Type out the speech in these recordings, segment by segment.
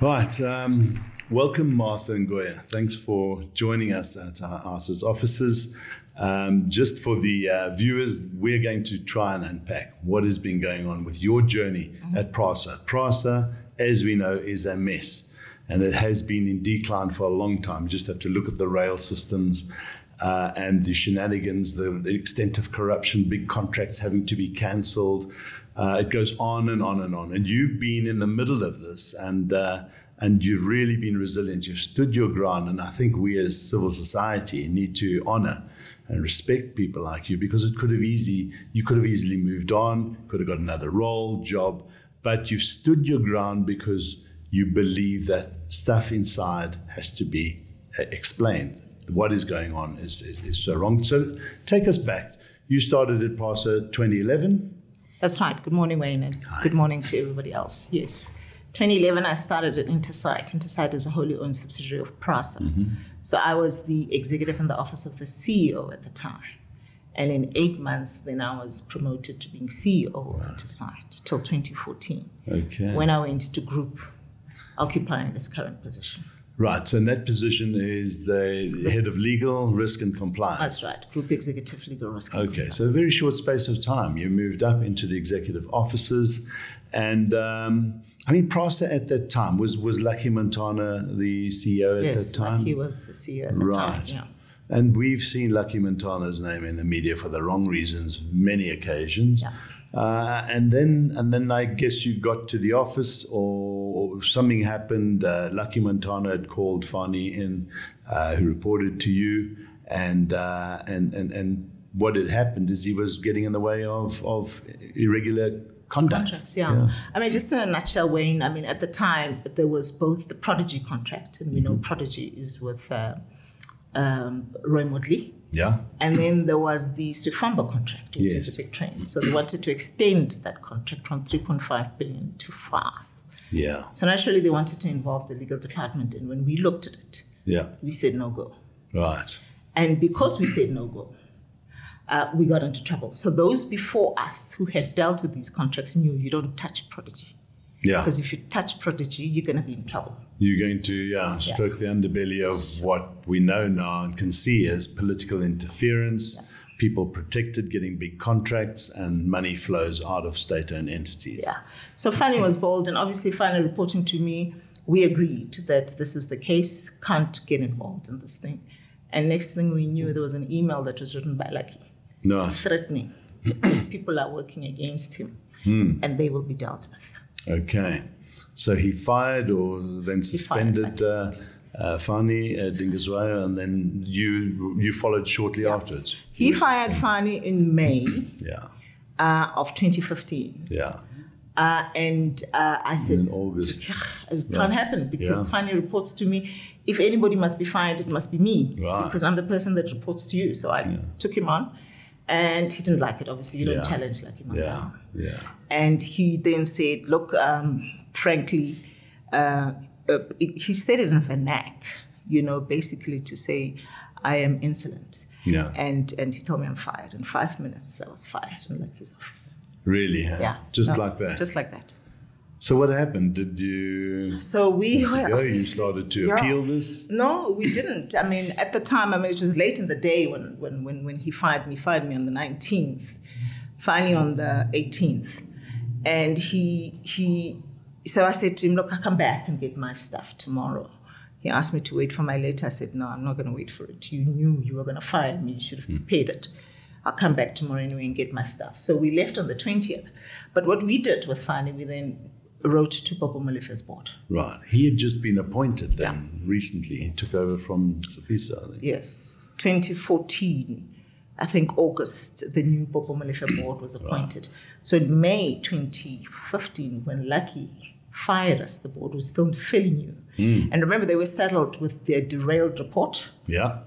Right. Welcome, Martha and Ngoye. Thanks for joining us at our OUTA's offices. Just for the viewers, we're going to try and unpack what has been going on with your journey at PRASA. PRASA, as we know, is a mess, and it has been in decline for a long time. You just have to look at the rail systems and the shenanigans, the extent of corruption, big contracts having to be cancelled. It goes on and on and on. And you've been in the middle of this, and you've really been resilient. You've stood your ground, and I think we as civil society need to honor and respect people like you, because you could have easily moved on, could have got another role, job, but you've stood your ground because you believe that stuff inside has to be explained. What is going on is so wrong. So take us back. You started at PRASA 2011. That's right. Good morning, Wayne, and good morning to everybody else. Yes. 2011, I started at Intersight. Intersight is a wholly owned subsidiary of PRASA. So I was the executive in the office of the CEO at the time. And in 8 months, then I was promoted to being CEO of Intersight till 2014. Okay. When I went to group, occupying this current position. Right, so in that position is the head of legal, risk and compliance. That's right, group executive legal risk and compliance. So a very short space of time, you moved up into the executive offices. And PRASA at that time, was Lucky Montana the CEO at that time? Yes, Lucky was the CEO at the time, yeah. And we've seen Lucky Montana's name in the media for the wrong reasons, many occasions. Yeah. And then I guess you got to the office, or something happened. Lucky Montana had called Fani in, who reported to you, and what had happened is he was getting in the way of irregular contracts. Yeah. Just in a nutshell, Wayne, at the time there was both the Prodigy contract, and we know Prodigy is with Roy Motley. Yeah. And then there was the Swifamba contract, which is the big train. So they wanted to extend that contract from 3.5 billion to 5. Yeah. So naturally they wanted to involve the legal department. And when we looked at it, we said no go. Right. And because we said no go, we got into trouble. So those before us who had dealt with these contracts knew you don't touch Prodigy. Yeah. Because if you touch Prodigy, you're going to be in trouble. You're going to stroke the underbelly of what we know now and can see as political interference, people protected, getting big contracts, and money flows out of state-owned entities. Yeah. So Fani was bold, and obviously Fani reporting to me, we agreed that this is the case, can't get involved in this thing. And next thing we knew, there was an email that was written by Lucky, threatening people are working against him, and they will be dealt with. Okay, so he fired or then suspended Fani Dingazwayo, and then you followed shortly afterwards. He fired Fani in May of 2015. Yeah. And I said, in August. It can't happen, because Fani reports to me, if anybody must be fired, it must be me, because I'm the person that reports to you. So I took him on. And he didn't like it, obviously. You don't challenge like him. Yeah. And he then said, look, frankly, he said it in a vernac, basically to say, I am insolent. Yeah. And he told me I'm fired. In 5 minutes, I was fired in Lucky's office. Really? Huh? Yeah. Like that? Just like that. So what happened? Did you... You started to appeal this? No, we didn't. At the time, it was late in the day when he fired me. He fired me on the 19th, finally on the 18th. And so I said to him, look, I'll come back and get my stuff tomorrow. He asked me to wait for my letter. I said, no, I'm not going to wait for it. You knew you were going to fire me. You should have prepared it. I'll come back tomorrow anyway and get my stuff. So we left on the 20th. But what we did with Fani, we then wrote to Popo Malefe's board. Right. He had just been appointed then recently. He took over from Safisa, I think. Yes. 2014, I think August, the new Popo Malefe board was appointed. Right. So in May 2015, when Lucky fired us, the board was still filling you. And remember, they were saddled with their derailed report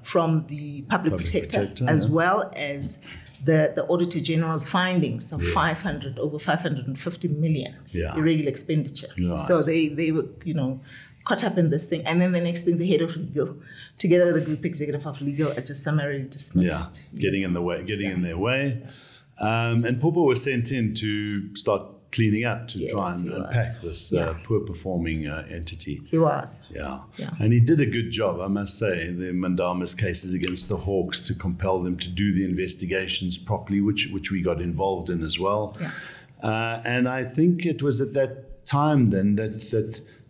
from the public protector as well as the Auditor General's findings of over 550 million irregular expenditure. Right. So they were, caught up in this thing. And then the next thing, the head of legal, together with the group executive of legal, are just summarily dismissed. Getting in their way. And Popo was sent in to start cleaning up to Yes, try and he unpack was. this poor performing entity. He was. Yeah. Yeah. And he did a good job, I must say, the mandamus cases against the Hawks to compel them to do the investigations properly, which we got involved in as well. Yeah. And I think it was at that time then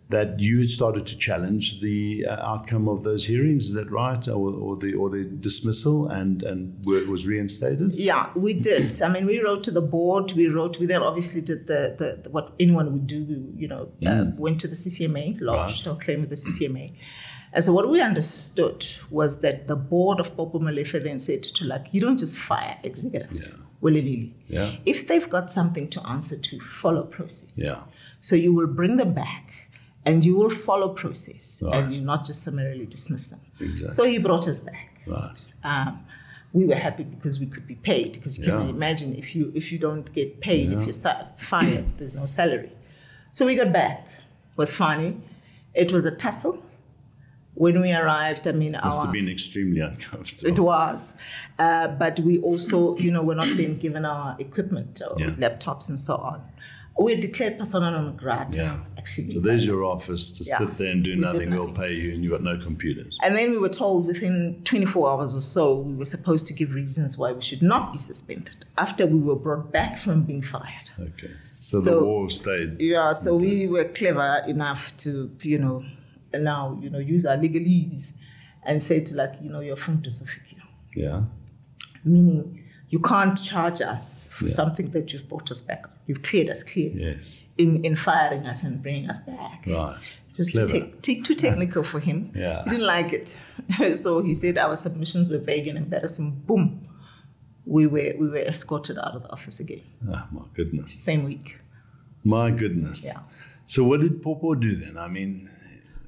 that you had started to challenge the outcome of those hearings. Is that right? Or the dismissal and it was reinstated? Yeah, we did. I mean, we wrote to the board. We then obviously did the what anyone would do. Went to the CCMA, lodged our claim with the CCMA. And so what we understood was that the board of Popo Malefe then said to Lucky, you don't just fire executives willy-nilly. Yeah. If they've got something to answer to, follow process. Yeah. So you will bring them back and you will follow process, Right. and you not just summarily dismiss them. Exactly. So he brought us back. Right. We were happy because we could be paid. Because you can imagine if you don't get paid, if you're fired, there's no salary. So we got back with Fani. It was a tussle. When we arrived, I mean, Must have been extremely uncomfortable. it was, but we also, were not being given our equipment, our laptops and so on. We declared persona non grata, actually. So there's your office to sit there and do nothing. We'll pay you, and you've got no computers. And then we were told within 24 hours or so, we were supposed to give reasons why we should not be suspended after we were brought back from being fired. Okay. So the war stayed. Yeah, so we were clever enough to, now, use our legalese and say to you're from Dosofiki. Yeah. Meaning, you can't charge us for something that you've brought us back. You've cleared us clear in firing us and bringing us back. Right. Just too technical for him. Yeah. He didn't like it. So he said our submissions were vague and embarrassing. Boom. We were escorted out of the office again. Oh, my goodness. Same week. My goodness. Yeah. So what did Popo do then? I mean...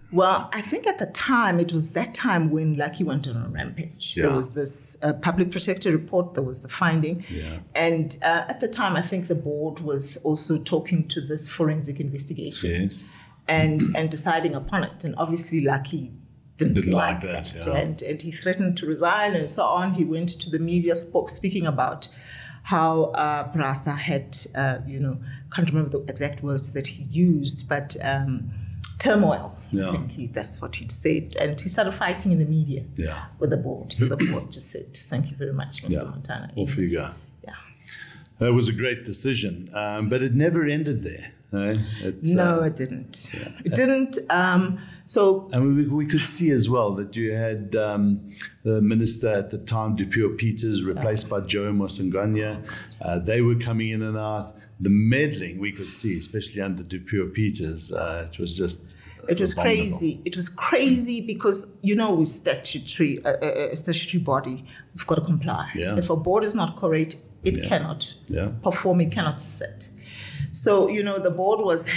Well, I think at the time, it was that time when Lucky went on a rampage. Yeah. There was this public protector report, there was the finding. Yeah. And at the time, I think the board was also talking to this forensic investigation. Yes. And deciding upon it. And obviously, Lucky didn't like that. Yeah. And he threatened to resign and so on. He went to the media, speaking about how PRASA had, can't remember the exact words that he used, but... turmoil. Yeah. I think that's what he'd said. And he started fighting in the media with the board. So the board just said, thank you very much, Mr. Montana. Off you go. Yeah. It was a great decision, but it never ended there. No, it didn't. Yeah. It didn't. And we could see as well that you had the minister at the time, Dupuo Peters, replaced by Joe Mosenganya. They were coming in and out. The meddling we could see, especially under Dupuo Peters, it was just it was crazy. It was crazy because, with statutory body, we've got to comply. Yeah. If a board is not correct, it cannot perform, it cannot sit. So, the board was,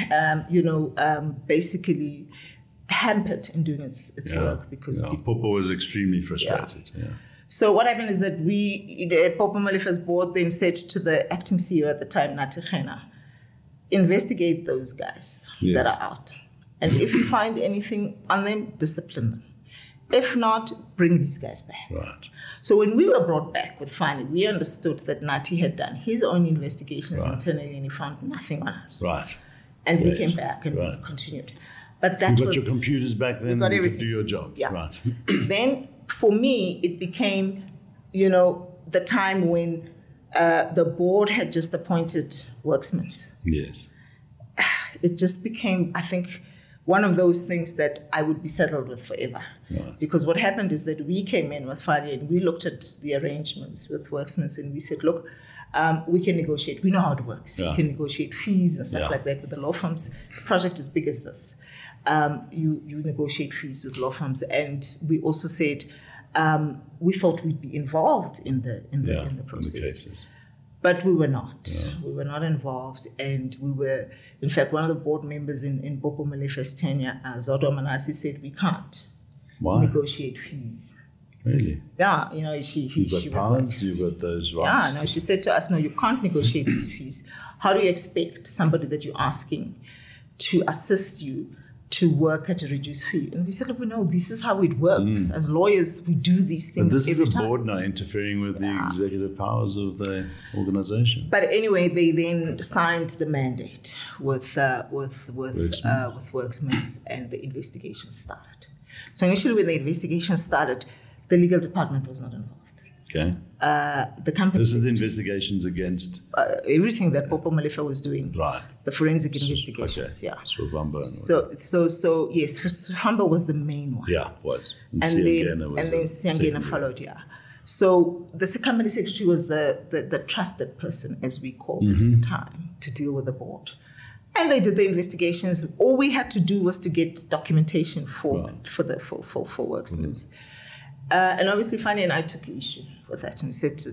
basically hampered in doing its work because Popo was extremely frustrated. Yeah. So what happened is that the Popo Malefe's board then said to the acting CEO at the time, Nathi Khena, investigate those guys that are out. And if you find anything on them, discipline them. If not, bring these guys back. Right. So when we were brought back with Fani, we understood that Nathi had done his own investigations internally and he found nothing on us. Right. And we came back and we continued. But that you got your computers back then, you could do your job. Yeah. Right. Then, for me, it became, the time when the board had just appointed worksmans. Yes. It just became, I think, one of those things that I would be settled with forever. Right. Because what happened is that we came in with Fadi and we looked at the arrangements with worksmen and we said, look, we can negotiate. We know how it works. Yeah. We can negotiate fees and stuff like that with the law firms. The project is big as this. You negotiate fees with law firms. And we also said we thought we'd be involved in the process. In the cases. But we were not. Yeah. We were not involved. And we were, in fact, one of the board members in Popo Malefe's tenure, Zodo Manasi, said we can't negotiate fees. Really? Yeah, You've got powers, you've got those rights. Yeah, no, she said to us, no, you can't negotiate these fees. How do you expect somebody that you're asking to assist you to work at a reduced fee. And we said, look, no, this is how it works. As lawyers, we do these things. But this is every the time. board now interfering with the executive powers of the organization. But anyway, they then signed the mandate with Worksmans, and the investigation started. So initially, when the investigation started, the legal department was not involved. Okay. The company. This is the investigations against everything that Popo Malefa was doing. Right. The forensic investigations. Okay. Yeah. So Vamba. So yes, Vamba was the main one. Yeah, was. And then Siangena followed. Yeah. So the company secretary was the trusted person, as we called it at the time, to deal with the board. And they did the investigations. All we had to do was to get documentation for Worksmans. And obviously, Fanny and I took issue with that, and we said to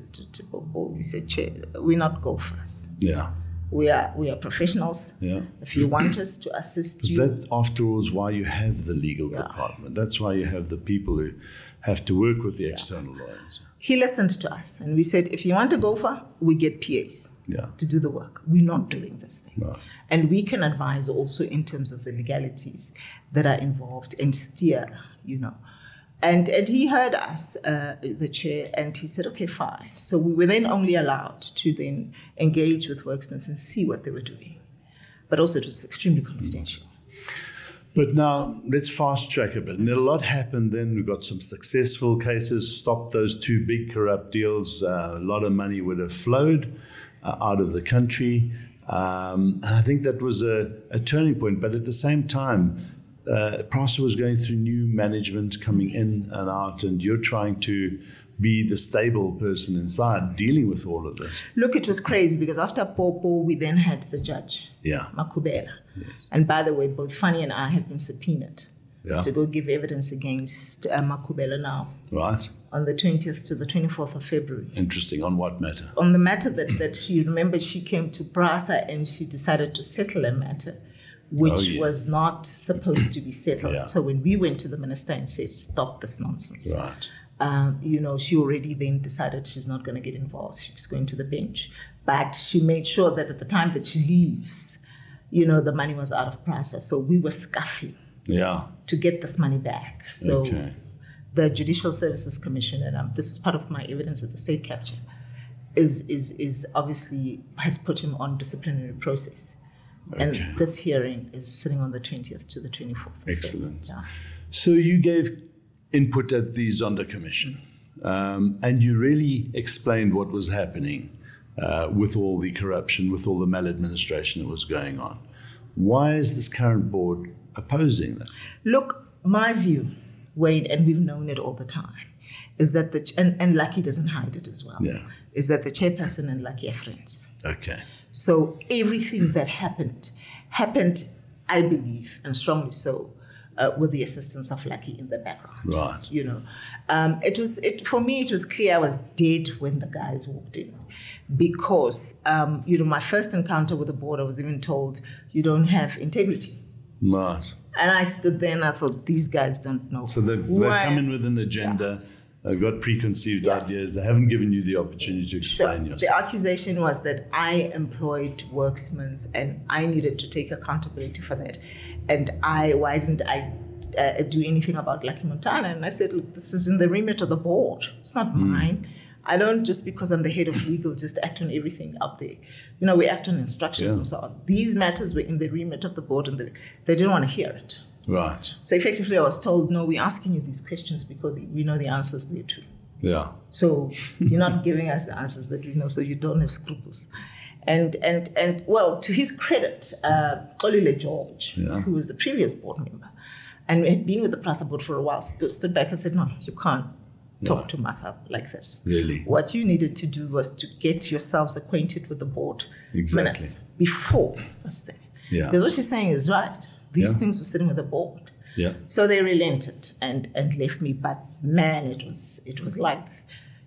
Bobo, we said, Chair, we're not golfers. Yeah. We are professionals. Yeah. If you want us to assist you. That, after all, is why you have the legal department. That's why you have the people who have to work with the external lawyers. He listened to us, and we said, if you want a golfer, we get PAs to do the work. We're not doing this thing. Right. And we can advise also in terms of the legalities that are involved and steer, And he heard us, the chair, and he said, okay, fine. So we were then only allowed to then engage with Worksmans and see what they were doing. But also it was extremely confidential. But now let's fast track a bit. And a lot happened then. We got some successful cases, stopped those two big corrupt deals. A lot of money would have flowed out of the country. And I think that was a turning point. But at the same time, PRASA was going through new management coming in and out, and you're trying to be the stable person inside dealing with all of this. Look, it was crazy because after Popo, we then had the judge, Makubela. Yes. And by the way, both Fanny and I have been subpoenaed to go give evidence against Makubela now. Right. On the 20th to the 24th of February. Interesting. On what matter? On the matter that she, remember, she came to PRASA and she decided to settle a matter which was not supposed to be settled. Yeah. So when we went to the minister and said, stop this nonsense, right. She already then decided she's not going to get involved. She's going to the bench. But she made sure that at the time that she leaves, the money was out of PRASA. So we were scuffling to get this money back. So the Judicial Services Commission, and this is part of my evidence at the state capture, is obviously has put him on disciplinary process. And this hearing is sitting on the 20th to the 24th. Excellent. Yeah. So you gave input at the Zonda Commission, and you really explained what was happening with all the corruption, with all the maladministration that was going on. Why is this current board opposing that? Look, my view, Wayne, and we've known it all the time, is that and Lucky doesn't hide it as well, is that the chairperson and Lucky are friends. Okay. So everything that happened, I believe, and strongly so, with the assistance of Lucky in the background. Right. For me, it was clear I was dead when the guys walked in, because my first encounter with the board, I was even told, you don't have integrity. Right. And I stood there and I thought, these guys don't know. So they've come in with an agenda. They've got preconceived ideas. They haven't given you the opportunity to explain yourself. The accusation was that I employed Worksmans and I needed to take accountability for that. And why didn't I do anything about Lucky Montana? And I said, look, this is in the remit of the board. It's not mine. I don't, just because I'm the head of legal, just act on everything up there. We act on instructions and so on. These matters were in the remit of the board and they didn't want to hear it. Right. So effectively I was told, no, we're asking you these questions because we know the answers there too. Yeah. So you're not giving us the answers that we know, so you don't have scruples. And well, to his credit, Olile George, who was the previous board member, and had been with the PRASA board for a while, stood back and said, no, you can't talk to Martha like this. Really? What you needed to do was to get yourselves acquainted with the board minutes before this thing. Yeah. Because what she's saying is right. These things were sitting with the board. Yeah. So they relented and left me. But man, it was like,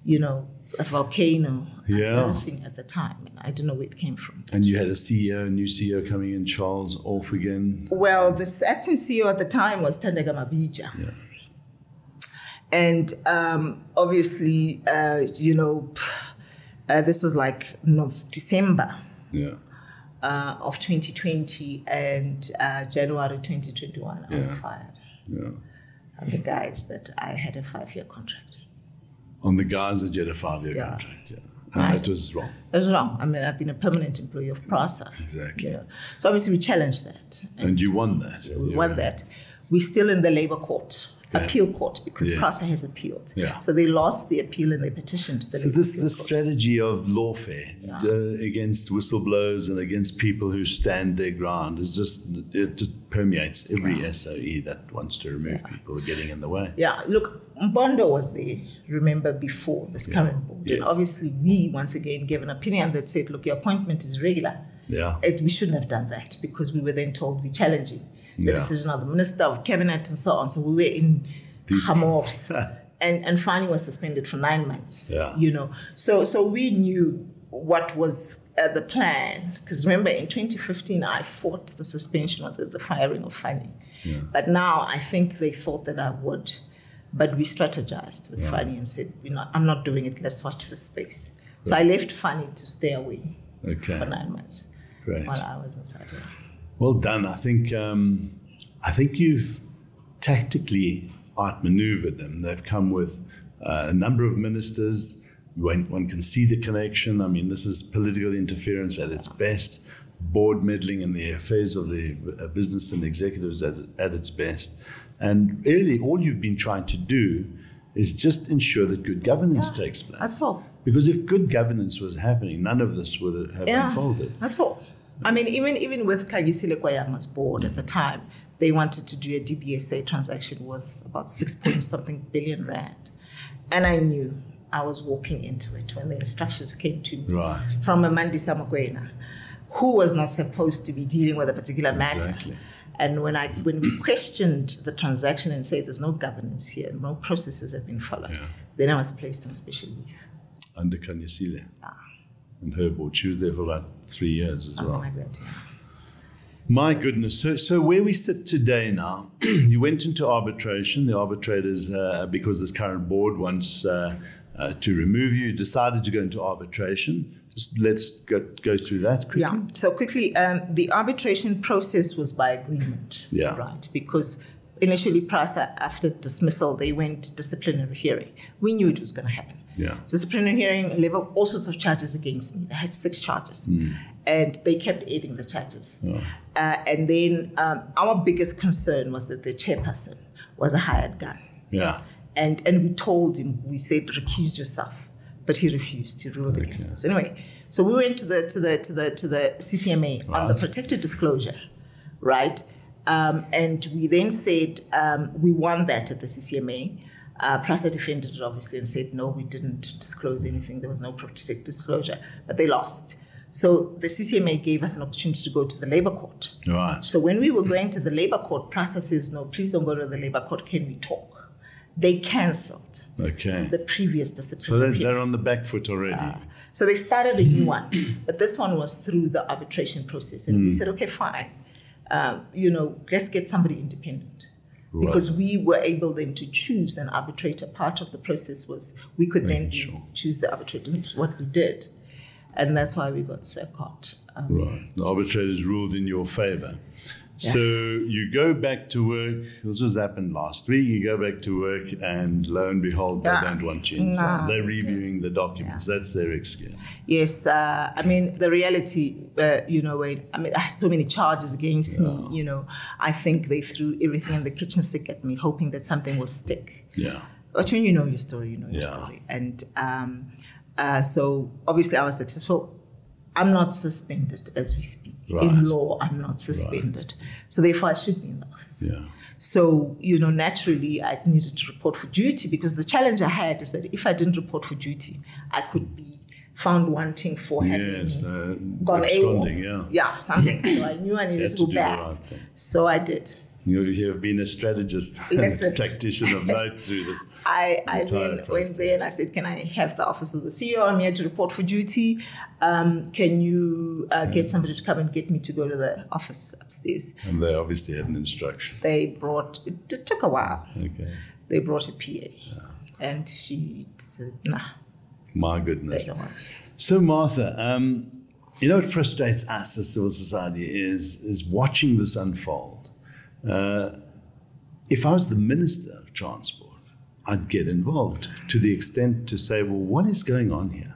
a volcano thing at the time. And I don't know where it came from. And you had a new CEO coming in, Charles, off again. Well, this acting CEO at the time was Tandega Mabija. Yeah. And obviously, this was like December. Yeah. of 2020, and January 2021, I was fired. Yeah. On the guise that I had a 5-year contract. On the guise that you had a 5-year contract, and that was wrong. It was wrong. I mean, I've been a permanent employee of PRASA. Exactly. Yeah. So obviously we challenged that. And you won that. We won that. We're still in the labor court, appeal court, because PRASA has appealed. Yeah. So they lost the appeal and they petitioned the labor So this strategy of lawfare against whistleblowers and against people who stand their ground is it just permeates every SOE that wants to remove people who are getting in the way. Yeah, look, Mbondo was there, remember, before this current board. Yes. And obviously we, once again, gave an opinion that said, look, your appointment is regular. Yeah. We shouldn't have done that, because we were then told we're challenging the decision of the Minister of Cabinet and so on. So we were in hamors. and Fani was suspended for 9 months. Yeah. You know, so we knew what was the plan. Because remember, in 2015, I fought the suspension of the firing of Fani. Yeah. But now I think they thought that I would. But we strategized with Fani and said, I'm not doing it. Let's watch the space. So I left Fani to stay away for 9 months. Great. While I was inside here. Well done. I think you've tactically outmaneuvered them. They've come with a number of ministers. One can see the connection. I mean, this is political interference at its best, board meddling in the affairs of the business and executives at its best. And really, all you've been trying to do is just ensure that good governance takes place. That's all. Because if good governance was happening, none of this would have unfolded. That's all. I mean, even with Kagisile Kwayama's board at the time, they wanted to do a DBSA transaction worth about 6 point something billion rand. And I knew I was walking into it when the instructions came to me from Amandisa Mokoena, who was not supposed to be dealing with a particular matter. Exactly. And when we questioned the transaction and said there's no governance here, no processes have been followed, then I was placed on special leave. Under Kanyasile. And her board. She was there for about 3 years as well. Something like that, My goodness. So where we sit today now, you went into arbitration. The arbitrators, because this current board wants to remove you, decided to go into arbitration. Just let's go through that quickly. Yeah. So quickly, the arbitration process was by agreement. Yeah. Right. Because initially, PRASA, after dismissal, they went disciplinary hearing. We knew it was going to happen. Yeah. Disciplinary hearing leveled all sorts of charges against me. They had 6 charges. And they kept adding the charges. And then our biggest concern was that the chairperson was a hired gun. Yeah. And we told him, we said, recuse yourself. But he refused. He ruled against us. Anyway, so we went to the CCMA on the protected disclosure, right? And we then said we won that at the CCMA. PRASA defended it, obviously, and said, no, we didn't disclose anything. There was no protected disclosure. But they lost. So the CCMA gave us an opportunity to go to the labor court. Right. So when we were going to the labor court, PRASA says, no, please don't go to the labor court. Can we talk? They cancelled the previous disciplinary. So they're on the back foot already. So they started a new one. But this one was through the arbitration process. And we said, okay, fine. Let's get somebody independent. Right. Because we were able then to choose an arbitrator. Part of the process was we could then choose the arbitrator, which is what we did. And that's why we got Sercot. Right. The arbitrators ruled in your favor. Yeah. So you go back to work. This just happened last week. You go back to work, and lo and behold, they don't want you inside. They're reviewing the documents. That's their excuse. Yes. I mean, the reality, Wayne, I mean, I have so many charges against me. I think they threw everything in the kitchen sink at me, hoping that something will stick. Yeah. But when you know your story, you know your story. And so obviously I was successful. I'm not suspended as we speak. Right. In law, I'm not suspended. Right. So therefore, I should be in the office. Yeah. So, naturally, I needed to report for duty, because the challenge I had is that if I didn't report for duty, I could be found wanting for having gone AWOL. Yeah, something. So I knew I needed to go back. So I did. You have been a strategist and a tactician of note through this. I then went there and I said, can I have the office of the CEO? I'm here to report for duty. Can you get somebody to come and get me to go to the office upstairs? And they obviously had an instruction. It took a while. Okay. They brought a PA. And she said, nah. My goodness. They don't want. So Martha, You know what frustrates us as civil society is watching this unfold. If I was the Minister of Transport, I'd get involved to the extent to say, well, what is going on here?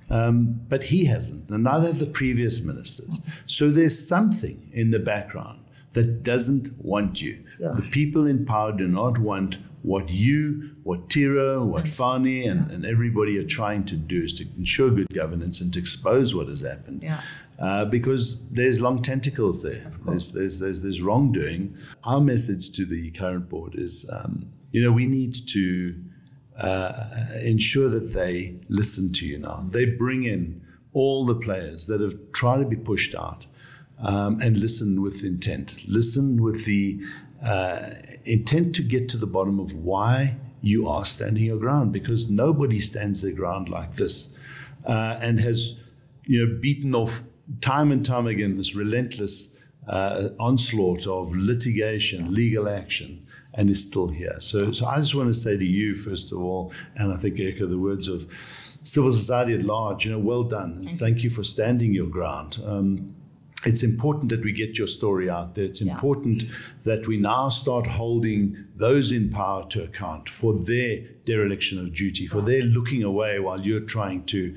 But he hasn't, and neither have the previous ministers. So there's something in the background that doesn't want you. Yeah. The people in power do not want what you, what Tira, what Fani, and everybody are trying to do is to ensure good governance and to expose what has happened. Yeah. Because there's long tentacles there. There's wrongdoing. Our message to the current board is, we need to ensure that they listen to you now. They bring in all the players that have tried to be pushed out and listen with intent. Listen with the intent to get to the bottom of why you are standing your ground, because nobody stands their ground like this and has beaten off time and time again this relentless onslaught of litigation, legal action, and is still here. So I just want to say to you, first of all, and I think echo the words of civil society at large, well done. Thank you for standing your ground. It's important that we get your story out there. It's important that we now start holding those in power to account for their dereliction of duty, for their looking away while you're trying to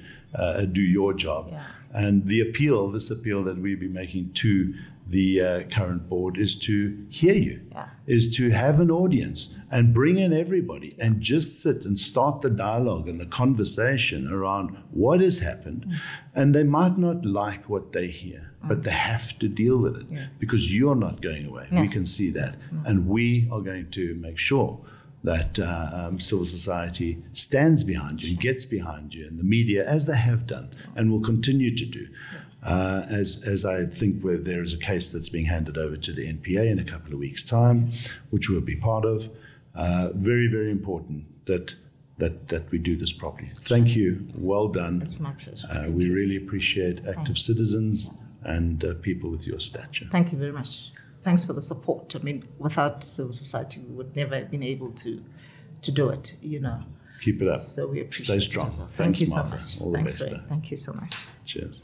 do your job. Yeah. And this appeal that we'll be making to the current board is to hear you, is to have an audience and bring in everybody and just sit and start the dialogue and the conversation around what has happened. And they might not like what they hear, but they have to deal with it because you're not going away. We can see that. And we are going to make sure that civil society stands behind you and gets behind you, and the media, as they have done and will continue to do. As I think where there is a case that's being handed over to the NPA in a couple of weeks' time, which we'll be part of. Very, very important that we do this properly. Thank you. Well done. It's my pleasure. We really appreciate active citizens and people with your stature. Thank you very much. Thanks for the support. I mean, without civil society, we would never have been able to do it, Keep it up. So we appreciate Stay strong. it as well. Thanks, Thank you Martha. so much. All the Thanks, best. Ray. Thank you so much. Cheers.